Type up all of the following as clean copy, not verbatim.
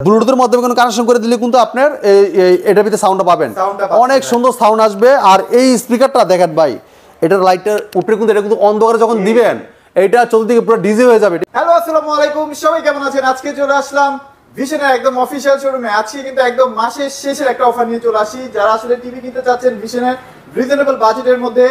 ব্লুটুথের মাধ্যমে কোনো কানেকশন করে দিলে কিন্তু আপনার এটার ভিতরে সাউন্ডটা পাবেন, অনেক সুন্দর সাউন্ড আসবে। আর এই স্পিকারটা দেখেন ভাই, এটার লাইটের উপরে কিন্তু এটা কিন্তু অন্ধকারে যখন দিবেন এটা চতুর্দিকে পুরো ডিজে হয়ে যাবে। হ্যালো, আসসালামু আলাইকুম, সবাই কেমন আছেন? আজকে চলে আসলাম ভিশনের একদম অফিশিয়াল শোরুমে। আজকে কিন্তু একদম মাসের শেষের একটা অফার নিয়ে চলে আসি। যারা আসলে টিভি কিনতে চাচ্ছেন ভিশনের রিজনেবল বাজেটের মধ্যে,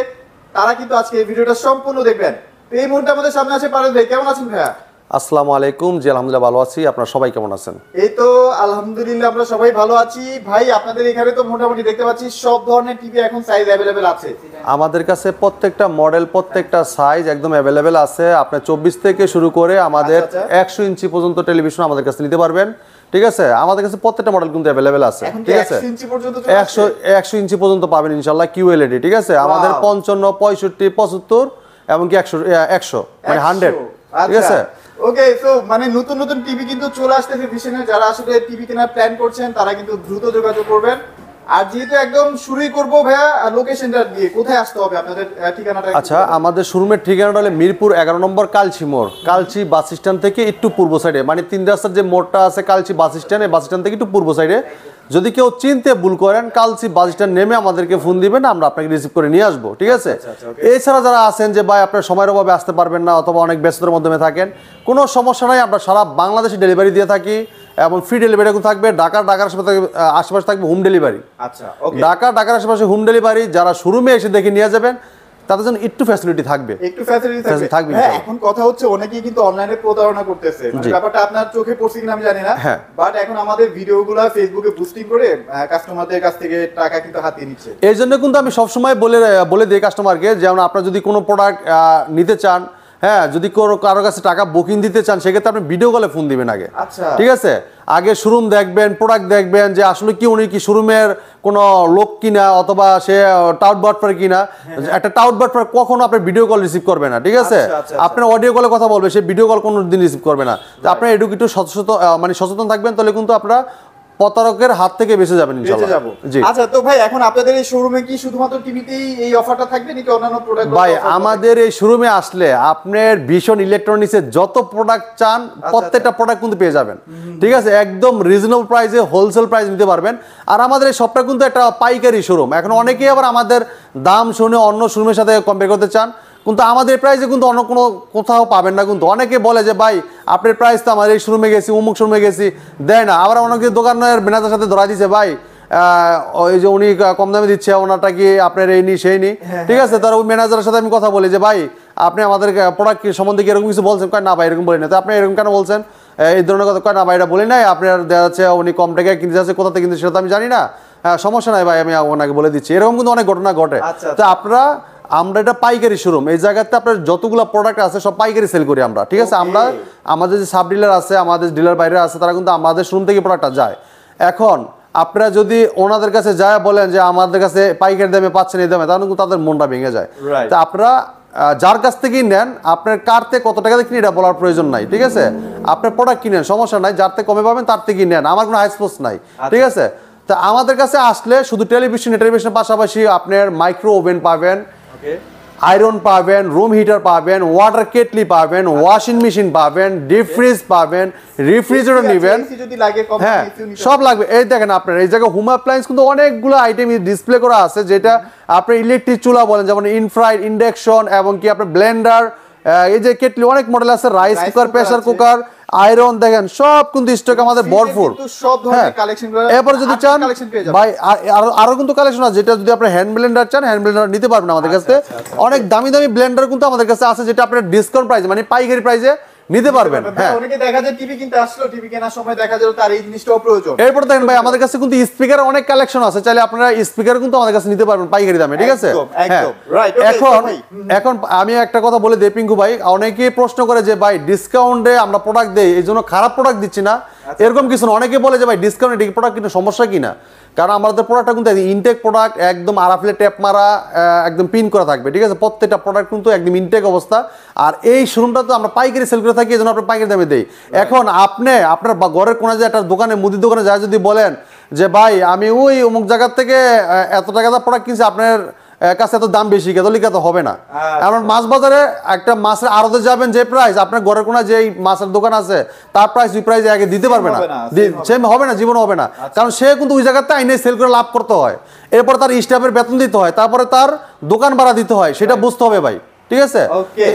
তারা কিন্তু আজকে এই ভিডিওটা সম্পূর্ণ দেখবেন। তো এই মুহূর্তে আমাদের সামনে আছে পারভেজ ভাই। কেমন আছেন ভাইয়া? আসসালামু আলাইকুম। জি আলহামদুলিল্লাহ ভালো আছি, আপনারা সবাই কেমন আছেন? এই তো আলহামদুলিল্লাহ আমরা সবাই ভালো আছি। ভাই আপনাদের এখানে তো মোটামুটি দেখতে পাচ্ছি সব ধরনের টিভি এখন সাইজ अवेलेबल আছে আমাদের কাছে। প্রত্যেকটা মডেল প্রত্যেকটা সাইজ একদম अवेलेबल আছে। আপনার 24 থেকে শুরু করে আমাদের 100 ইঞ্চি পর্যন্ত টেলিভিশন আমাদের কাছে নিতে পারবেন। ঠিক আছে, আমাদের কাছে প্রত্যেকটা মডেল কিন্তু अवेलेबल আছে। ঠিক আছে, 100 ইঞ্চি পর্যন্ত 100 ইঞ্চি পর্যন্ত পাবেন ইনশাআল্লাহ QLED। ঠিক আছে, আমাদের 55 65 75 এবং কি 100 মানে 100। ঠিক আছে, ওকে। সো মানে নতুন নতুন টিভি কিন্তু চলে আসতেছে ভিশনে। যারা আসলে টিভি কেনার প্ল্যান করছেন তারা কিন্তু দ্রুত যোগাযোগ করবেন। আর যেহেতু একদম শুরুই করব ভাইয়া, লোকেশনটা দিয়ে কোথায় আসতে হবে আপনাদের ঠিকানাটা? আচ্ছা, আমাদের শোরুমের ঠিকানাটা হলো মিরপুর 11 নম্বর কালচি মোড়। কালচি বাস স্ট্যান্ড থেকে একটু পূর্ব সাইডে, মানে 3 রাস্তার যে মোড়টা আছে কালচি বাস স্ট্যান্ড, এই বাস স্ট্যান্ড থেকে একটু পূর্ব সাইডে। যদি কেউ চিনতে ভুল করেন, কালচি বাস স্ট্যান্ড নেমে আমাদেরকে ফোন দিবেন, আমরা আপনাকে রিসিভ করে নিয়ে আসবো। ঠিক আছে, এছাড়া যারা আছেন যে ভাই আপনার সময়ের অভাবে আসতে পারবেন না অথবা অনেক ব্যস্ততার মাধ্যমে থাকেন, কোনো সমস্যা নাই, আমরা সারা বাংলাদেশে ডেলিভারি দিয়ে থাকি এবং ফ্রি ডেলিভারি থাকবে। ঢাকার আশেপাশে থাকবে হোম ডেলিভারি। আচ্ছা, ঢাকার আশেপাশে হোম ডেলিভারি। যারা শোরুমে এসে দেখে নিয়ে যাবেন তাদের জন্য একটু ফ্যাসিলিটি থাকবে, থাকবে। হ্যাঁ, এখন কথা হচ্ছে অনেকেই কিন্তু অনলাইনে প্রতারণা করতেছে। ব্যাপারটা আপনার চোখে পড়ছে কিনা আমি জানি না, বাট এখন আমাদের ভিডিওগুলো ফেসবুকে বুস্টিং করে কাস্টমারদের কাছ থেকে টাকা কিন্তু হাতিয়ে নিচ্ছে। এই জন্য কিন্তু আমি সবসময় বলে দিই কাস্টমারকে, যেমন আপনারা যদি কোনো প্রোডাক্ট নিতে চান, হ্যাঁ, যদি কারো কাছে টাকা বুকিং দিতে চান, সেক্ষেত্রে আপনি ভিডিও কলে ফোন দিবেন আগে। আচ্ছা, ঠিক আছে, আগে শোরুম দেখবেন, প্রোডাক্ট দেখবেন যে আসলে কি উনি কি শোরুমের কোনো লোক কিনা অথবা সে টাউট বাটপার কিনা। একটা টাউট বাটপার কখনো আপনার ভিডিও কল রিসিভ করবে না। ঠিক আছে, আপনার অডিও কলে কথা বলবে, সে ভিডিও কল কোনো দিন রিসিভ করবে না। আপনার একটু সচেতন থাকবেন, তাহলে কিন্তু আপনারা প্রতারকের হাত থেকে বেঁচে যাবেন ইনশাআল্লাহ। জি। আচ্ছা, তো ভাই এখন আপনাদের এই শোরুমে কি শুধুমাত্র টিভিতেই এই অফারটা থাকবে নাকি অন্যান্য প্রোডাক্ট? ভাই আমাদের এই শোরুমে আসলে আপনার ভিশন ইলেকট্রনিক্সের যত প্রোডাক্ট চান প্রত্যেকটা প্রোডাক্ট কিন্তু পেয়ে যাবেন। ঠিক আছে, একদম রিজনেবল প্রাইসে হোলসেল প্রাইস নিতে পারবেন। আর আমাদের এই শপটা কিন্তু একটা পাইকারি শোরুম। এখন অনেকেই আবার আমাদের দাম শুনে অন্য শোরুমের সাথে কম্পেয়ার করতে চান, কিন্তু আমাদের প্রাইসে কিন্তু অন্য কোথাও পাবেন না। কিন্তু অনেকে বলে যে ভাই আপনার প্রাইস তো আমার এই শোরুমে গেছি, অমুক শোরুমে গেছি, দেয় না। আবার অনেকে দোকানের ম্যানেজারের সাথে ধরা দিচ্ছে, ভাই ওই যে উনি কম দামে দিচ্ছে, ওনারটা কি আপনার এই নি সেই নি। ঠিক আছে, তার ওই ম্যানেজারের সাথে আমি কথা বলি যে ভাই আপনি আমাদের প্রোডাক্ট সম্বন্ধে কি এরকম কিছু বলছেন? কয় না ভাই এরকম বলি না। তো আপনি এরকম কেন বলছেন? এই ধরনের কথা। কয় না ভাই এটা বলি নাই, আপনার দেখা যাচ্ছে উনি কম টাকায় কিনতে যাচ্ছে, কোথা থেকে কিনতে সেটা তো আমি জানি না। হ্যাঁ, সমস্যা নাই ভাই, আমি ওনাকে বলে দিচ্ছি। এরকম কিন্তু অনেক ঘটনা ঘটে। তো আমরা এটা পাইকারি শোরুম, এই জায়গাতে আপনার যতগুলো প্রোডাক্ট আছে সব পাইকারি সেল করি আমরা। ঠিক আছে, আমরা আমাদের যে সাব ডিলার আছে, আমাদের ডিলার বাইরে আছে, তারা কিন্তু আমাদের শোরুম থেকে প্রোডাক্টটা যায়। এখন আপনারা যদি ওনাদের কাছে যায় বলেন যে আমাদের কাছে পাইকারি দামে পাচ্ছেন এই দামে, তাহলে কিন্তু তাদের মনটা ভেঙে যায়। তা আপনারা যার কাছ থেকেই নেন, আপনার কারতে কত টাকাতে কিনে এটা বলার প্রয়োজন নাই। ঠিক আছে, আপনার প্রোডাক্ট কিনেন, সমস্যা নাই, যার থেকে কমে পাবেন তার থেকেই নেন, আমার কোনো হাইস্পোস নাই। ঠিক আছে, তা আমাদের কাছে আসলে শুধু টেলিভিশনের পাশাপাশি আপনার মাইক্রো ওভেন পাবেন, আয়রন পাবেন, রুম হিটার পাবেন, ওয়াটার কেটলি পাবেন, ওয়াশিং মেশিন পাবেন, ডিপ ফ্রিজ পাবেন, রেফ্রিজারেটর নেবেন, হ্যাঁ সব লাগবে। এই দেখেন আপনার এই জায়গায় হোম অ্যাপ্লায়েন্স কিন্তু অনেকগুলো আইটেম ডিসপ্লে করা আছে, যেটা আপনার ইলেকট্রিক চুলা বলেন, যেমন ইনফ্রাইড, ইন্ডাকশন এবং কি আপনার ব্লেন্ডার, এই যে কেটলি অনেক মডেল আছে, rice cooker, pressure cooker, iron, দেখেন সব কিন্তু স্টক আমাদের ভরপুর। এরপর যদি চান ভাই আরো কিন্তু কালেকশন আছে, যেটা যদি আপনি হ্যান্ড ব্লেন্ডার চান, হ্যান্ড ব্লেন্ডার নিতে পারবেন আমাদের কাছে। অনেক দামি দামি ব্লেন্ডার কিন্তু আমাদের কাছে আছে, যেটা আপনার ডিসকাউন্ট প্রাইস মানে পাইকারি প্রাইসে নিতে পারবেন। হ্যাঁ, অনেকে দেখা যায় টিভি কিনতে আসলো, টিভি কেনার সময় দেখা যায় তার এই জিনিসটাও প্রয়োজন। এরপর দেখেন ভাই আমাদের কাছে কিন্তু স্পিকার অনেক কালেকশন আছে, চাইলে আপনারা স্পিকার কিন্তু আমাদের কাছে নিতে পারবেন পাইকারি দামে। ঠিক আছে, এখন আমি একটা কথা বলে দেই পিঙ্কু ভাই, অনেকে প্রশ্ন করে যে ভাই ডিসকাউন্টে আমরা প্রোডাক্ট দেই, এই জন্য খারাপ প্রোডাক্ট দিচ্ছি না, এরকম কিছু না। অনেকে বলে যে ভাই ডিসকাউন্টে প্রোডাক্ট কিন্তু সমস্যা কিনা, কারণ আমাদের প্রোডাক্টটা কিন্তু ইনটেক প্রোডাক্ট, একদম আরাফলে ট্যাপ মারা, একদম পিন করা থাকবে। ঠিক আছে, প্রত্যেকটা প্রোডাক্ট কিন্তু একদম ইনটেক অবস্থা। আর এই শোরুমটা তো আমরা পাইকারি সেল করে থাকি, এই জন্য আমরা পাইকারি দামে দেই। এখন আপনার ঘরের কোনা যে একটা দোকানে, মুদির দোকানে যায় যদি বলেন যে ভাই আমি ওই অমুক জায়গার থেকে এত টাকা প্রোডাক্ট কিনছি, আপনার কাছে এত দাম বেশি কেতলিকা তো হবে না। এখন মাছ বাজারে একটা মাছের আড়তে যাবেন যে প্রাইস, আপনার ঘরের কোনা যে মাছের দোকান আছে তার প্রাইস ওই প্রাইস আগে দিতে পারবে না, সেম হবে না, জীবন হবে না। কারণ সে কিন্তু ওই জায়গাতে আইনে সেল করে লাভ করতে হয়, এরপর তার স্টাফের বেতন দিতে হয়, তারপরে তার দোকান ভাড়া দিতে হয়, সেটা বুঝতে হবে ভাই, ঠিক আছে?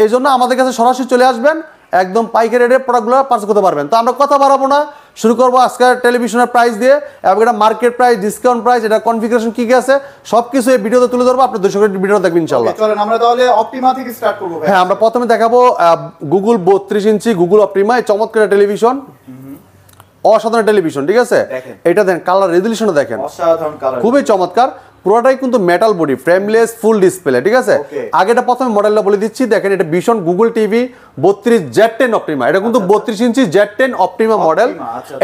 এই জন্য আমাদের কাছে সরাসরি চলে আসবেন, একদম পাইকারি রেটে প্রোডাক্টগুলো পারচেজ করতে পারবেন। তো আমরা কথা বাড়াবো না, শুরু করবো আজকের টেলিভিশনের প্রাইস দিয়ে, এবং এটা মার্কেট প্রাইস, ডিসকাউন্ট প্রাইস, এটা কনফিগারেশন কি কি আছে সবকিছু এই ভিডিওতে তুলে ধরবো। আপনি 200 ভিডিও দেখবেন ইনশাআল্লাহ। চলেন আমরা তাহলে অপটিমা থেকে স্টার্ট করব ভাই। হ্যাঁ, আমরা প্রথমে দেখাবো গুগল 32 ইঞ্চি গুগল অপটিমা, চমৎকার টেলিভিশন, অসাধারণ টেলিভিশন, ঠিক আছে? এটা দেখেন, কালার রেজোলিউশন দেখেন, অসাধারণ কালার, খুবই চমৎকার। পুরোটাই কিন্তু metal body, frameless, full display, ঠিক আছে? আগেটা প্রথমে মডেলটা বলে দিচ্ছি, দেখেন এটা ভীষণ গুগল টিভি 32 Z10 অপটিমা, এটা কিন্তু 32 ইঞ্চি Z10 অপটিমা মডেল।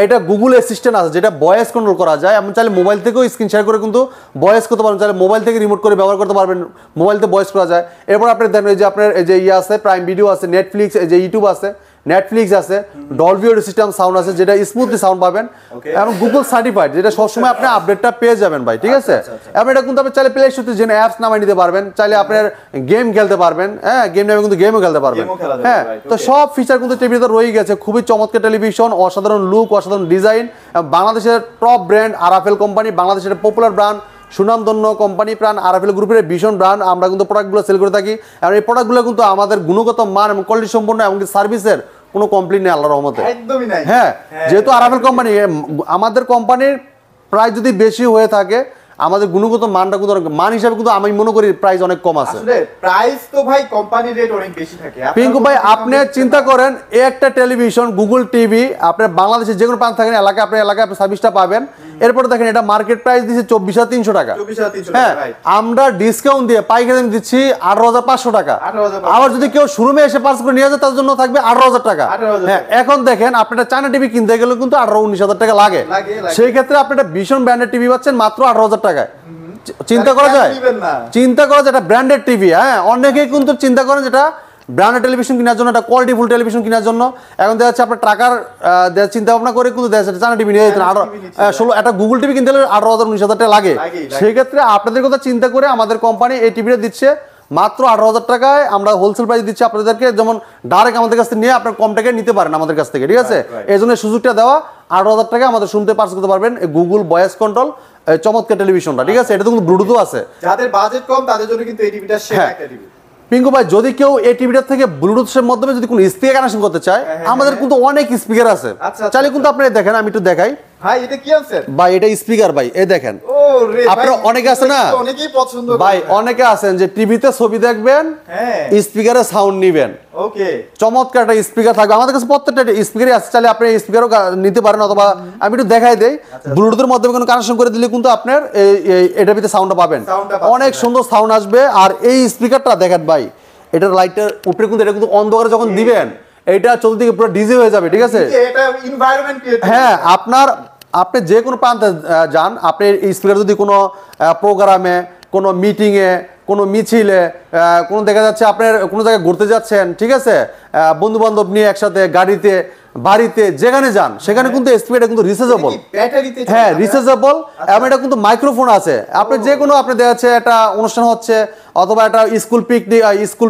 এটা গুগল অ্যাসিস্ট্যান্ট আছে যেটা ভয়েস কন্ট্রোল করা যায়, আপনি চাইলে মোবাইল থেকেও স্ক্রিন শেয়ার করে কিন্তু ভয়েস করতে পারবেন, চাইলে মোবাইল থেকে রিমোট করে ব্যবহার করতে পারবেন, মোবাইলতে ভয়েস করা যায়। এরপর আপনি দেখেন এই যে আপনার এই যে ইয়ে আছে, প্রাইম ভিডিও আছে, নেটফ্লিক্স, এই যে ইউটিউব আছে, নেটফ্লিক্স আছে, ডলবি অডিও সিস্টেম সাউন্ড আছে যেটা স্মুথলি সাউন্ড পাবেন, এবং গুগল সার্টিফাইড যেটা সবসময় আপনি আপডেটটা পেয়ে যাবেন ভাই, ঠিক আছে? এবং এটা কিন্তু আপনি চাইলে প্লে স্টোর থেকে যে অ্যাপস নামাই নিতে পারবেন, চাইলে আপনার গেম খেলতে পারবেন, হ্যাঁ গেম নামে কিন্তু গেমও খেলতে পারবেন, হ্যাঁ। তো সব ফিচার কিন্তু টিভিতে রয়ে গেছে, খুবই চমৎকার টেলিভিশন, অসাধারণ লুক, অসাধারণ ডিজাইন, বাংলাদেশের টপ ব্র্যান্ড আরএফএল কোম্পানি, বাংলাদেশের পপুলার ব্র্যান্ড, সুনামধন্য কোম্পানি প্রাণ আরএফএল গ্রুপের ভীষণ ব্র্যান্ড। আমরা কিন্তু প্রোডাক্টগুলো সেল করে থাকি, এবং এই প্রোডাক্টগুলো কিন্তু আমাদের গুণগত মান এবং কোয়ালিটি সম্পন্ন, এবং সার্ভিসের কোনো কমপ্লেইন নেই আল্লাহর রহমতে, একদমই নাই। হ্যাঁ, যেহেতু আরএফএল কোম্পানি, আমাদের কোম্পানির প্রাইস যদি বেশি হয়ে থাকে, আমাদের গুণগত মানটা কিন্তু মান হিসাবে কিন্তু আমি মনে করি প্রাইস অনেক কম আছে। আসলে প্রাইস তো ভাই কোম্পানি রেট অনেক বেশি থাকে। পিঙ্কু ভাই, আপনি চিন্তা করেন এই একটা টেলিভিশন গুগল টিভি আপনার বাংলাদেশের যে কোনো প্রান্ত থাকেন এলাকায়, আপনার এলাকায় আপনি সার্ভিসটা পাবেন। এরপরে দেখেন এটা মার্কেট প্রাইস দিচ্ছে 24,300 টাকা, হ্যাঁ, আমরা ডিসকাউন্ট দিয়ে পাইকারি দাম দিচ্ছি 18,500 টাকা। আবার যদি কেউ শোরুমে এসে পার্স করে নিয়ে যায় তার জন্য থাকবে 18,000 টাকা। হ্যাঁ, এখন দেখেন আপনারা চায়না টিভি কিনতে গেলে কিন্তু 18-19,000 টাকা লাগে, সেই ক্ষেত্রে আপনি একটা ভীষণ ব্র্যান্ডেড টিভি পাচ্ছেন মাত্র 18,000 টাকায়। চিন্তা করা যায়, চিন্তা করা যায়, এটা ব্র্যান্ডেড টিভি, হ্যাঁ। অনেকেই কিন্তু চিন্তা করেন যেটা ব্র্যান্ডেড টেলিভিশন কেনার জন্য, একটা কোয়ালিটিফুল টেলিভিশন কেনার জন্য, এখন দেখা যাচ্ছে আপনার টাকার চিন্তা ভাবনা করে কিন্তু দেখা যাচ্ছে চায়না টিভি নিয়ে যেতেন, 16 একটা গুগল টিভি কিনতে হলে 18,000-19,000 টাকা লাগে। সেই ক্ষেত্রে আপনাদের কথা চিন্তা করে আমাদের কোম্পানি এই টিভিটা দিচ্ছে মাত্র 18,000 টাকায়। আমরা হোলসেল প্রাইস দিচ্ছি আপনাদেরকে, যেমন ডাইরেক্ট আমাদের কাছ থেকে নিয়ে আপনার কম টাকায় নিতে পারেন আমাদের কাছ থেকে, ঠিক আছে? এই জন্য সুযোগটা দেওয়া, 18,000 টাকা আমাদের শুনতে পার্স করতে পারবেন গুগল ভয়েস কন্ট্রোল চমৎকার টেলিভিশনটা, ঠিক আছে? এটা কিন্তু ব্লুটুথও আছে, যাদের বাজেট কম তাদের জন্য কিন্তু এই টিভিটা সেরা একটা টিভি। পিঙ্কু ভাই, যদি কেউ এই টিভিটার থেকে ব্লুটুথের মাধ্যমে যদি কোনো স্পিকার কানেকশন করতে চায়, আমাদের কিন্তু অনেক স্পিকার আছে, চাইলে কিন্তু আপনি দেখেন, আমি একটু দেখাই ভাই। এটা কি আছে ভাই? এটা স্পিকার ভাই, এই দেখেন। আপনারা অনেকে আছে না ভাই, অনেকে আছেন যে টিভিতে ছবি দেখবেন, স্পিকারে সাউন্ড নিবেন, ওকে, চমৎকার একটা স্পিকার থাকবে আমাদের কাছে, প্রত্যেকটা স্পিকারই আছে, চাইলে আপনি স্পিকারও নিতে পারেন। অথবা আমি একটু দেখাই দেই, ব্লুটুথের মাধ্যমে কোনো কানেকশন করে দিলে কিন্তু আপনার এটার ভিতরে সাউন্ডটা পাবেন, অনেক সুন্দর সাউন্ড আসবে। আর এই স্পিকারটা দেখেন ভাই, এটার লাইটের উপরে কিন্তু, এটা কিন্তু অন্ধকারে যখন দিবেন এটা চতুর্দিকে পুরো ডিজে হয়ে যাবে, ঠিক আছে? হ্যাঁ, আপনি যে কোনো প্রান্তে যান, আপনি স্পিকার যদি কোনো প্রোগ্রামে, কোনো মিটিংয়ে, কোনো মিছিলে, কোনো দেখা যাচ্ছে আপনার কোনো জায়গায় ঘুরতে যাচ্ছেন, ঠিক আছে, বন্ধু বান্ধব নিয়ে একসাথে, গাড়িতে, বাড়িতে, যেখানে যান সেখানে কিন্তু স্পিকারটা কিন্তু রিচার্জেবল, হ্যাঁ রিচার্জেবল, এবং এটা কিন্তু মাইক্রোফোন আছে। আপনি যে কোনো, আপনি দেখা যাচ্ছে একটা অনুষ্ঠান হচ্ছে, অথবা একটা স্কুল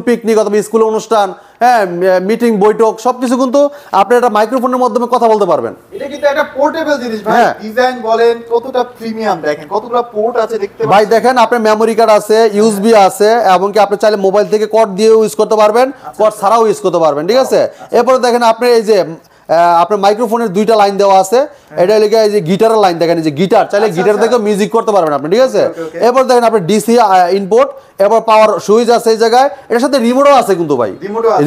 পিকনিক অথবা স্কুলের অনুষ্ঠান, হ্যাঁ মিটিং বৈঠক, সবকিছু কিন্তু আপনি একটা মাইক্রোফোনের মাধ্যমে কথা বলতে পারবেন। এটা কিন্তু একটা পোর্টেবল জিনিস ভাই, ডিজাইন বলেন কতটা প্রিমিয়াম, দেখেন কতগুলো পোর্ট আছে দেখতে ভাই, দেখেন আপনার মেমরি কার্ড আছে, ইউএসবি আছে, এবং কি আপনি চাইলে মোবাইল থেকে কর্ড দিয়েও ইউজ করতে পারবেন, কর্ড ছাড়াও ইউজ করতে পারবেন, ঠিক আছে? এরপরে দেখেন আপনি এই যে আপনার মাইক্রোফোনের দুইটা লাইন দেওয়া আছে, এটা লিখে এই যে গিটারের লাইন দেখেন, এই যে গিটার, চাইলে গিটার থেকে মিউজিক করতে পারবেন আপনি, ঠিক আছে? এরপর দেখেন আপনার ডিসি ইনপুট, এরপর পাওয়ার সুইচ আছে এই জায়গায়, এর সাথে রিমোটও আছে কিন্তু ভাই,